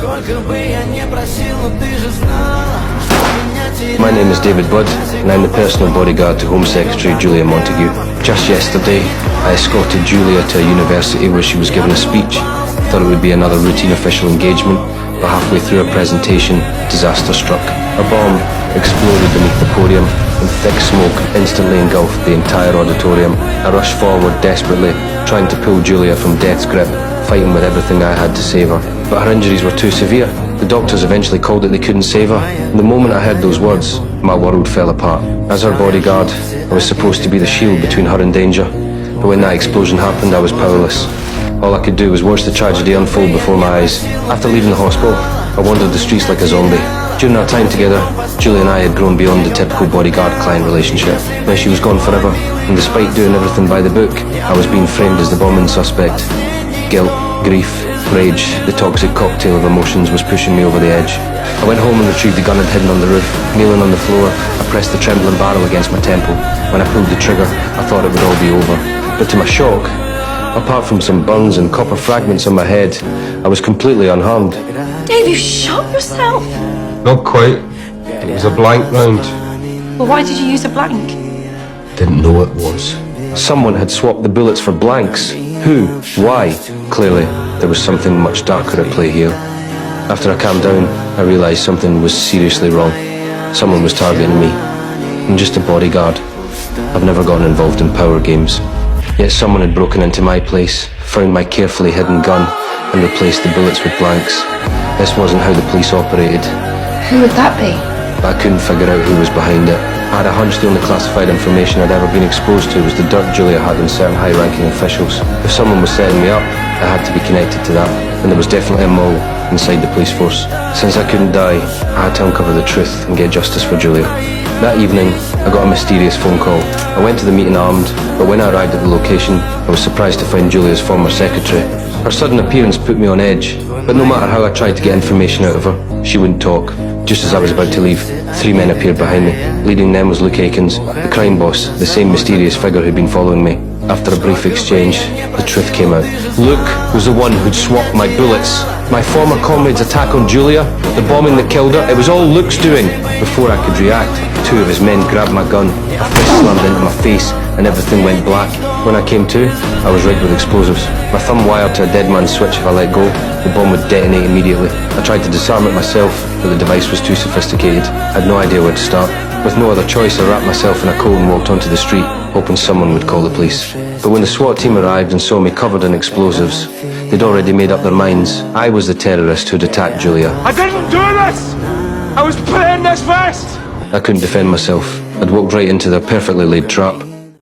My name is David Budd, and I'm the personal bodyguard to Home Secretary Julia Montague. Just yesterday, I escorted Julia to a university where she was given a speech. Thought it would be another routine official engagement, but halfway through a presentation, disaster struck. A bomb exploded beneath the podium, and thick smoke instantly engulfed the entire auditorium. I rushed forward desperately, trying to pull Julia from death's grip, fighting with everything I had to save her. But her injuries were too severe. The doctors eventually called it they couldn't save her. The moment I heard those words, my world fell apart. As her bodyguard, I was supposed to be the shield between her and danger. But when that explosion happened, I was powerless. All I could do was watch the tragedy unfold before my eyes. After leaving the hospital, I wandered the streets like a zombie. During our time together, Julia and I had grown beyond the typical bodyguard-client relationship. Now she was gone forever, and despite doing everything by the book, I was being framed as the bombing suspect. Guilt, grief, rage, the toxic cocktail of emotions was pushing me over the edge. I went home and retrieved the gun I'd hidden on the roof. Kneeling on the floor, I pressed the trembling barrel against my temple. When I pulled the trigger, I thought it would all be over. But to my shock, apart from some burns and copper fragments on my head, I was completely unharmed. Dave, you shot yourself? Not quite. It was a blank round. Well, why did you use a blank? Didn't know it was. Someone had swapped the bullets for blanks. Who? Why? Clearly, there was something much darker at play here. After I calmed down, I realised something was seriously wrong. Someone was targeting me. I'm just a bodyguard. I've never gotten involved in power games. Yet someone had broken into my place, found my carefully hidden gun, and replaced the bullets with blanks. This wasn't how the police operated. Who would that be? But I couldn't figure out who was behind it. I had a hunch the only classified information I'd ever been exposed to was the dirt Julia had on certain high-ranking officials. If someone was setting me up, I had to be connected to that, and there was definitely a mole inside the police force. Since I couldn't die, I had to uncover the truth and get justice for Julia. That evening, I got a mysterious phone call. I went to the meeting armed, but when I arrived at the location, I was surprised to find Julia's former secretary. Her sudden appearance put me on edge, but no matter how I tried to get information out of her, she wouldn't talk. Just as I was about to leave, 3 men appeared behind me. Leading them was Luke Akins, the crime boss, the same mysterious figure who'd been following me. After a brief exchange, the truth came out. Luke was the one who'd swapped my bullets. My former comrade's attack on Julia, the bombing that killed her, it was all Luke's doing. Before I could react, 2 of his men grabbed my gun. A fist slammed into my face, and everything went black. When I came to, I was rigged with explosives. My thumb wired to a dead man's switch. If I let go, the bomb would detonate immediately. I tried to disarm it myself, but the device was too sophisticated. I had no idea where to start. With no other choice, I wrapped myself in a coat and walked onto the street, hoping someone would call the police. But when the SWAT team arrived and saw me covered in explosives, they'd already made up their minds. I was the terrorist who'd attacked Julia. I didn't do this! I was put in this vest! I couldn't defend myself. I'd walked right into their perfectly laid trap.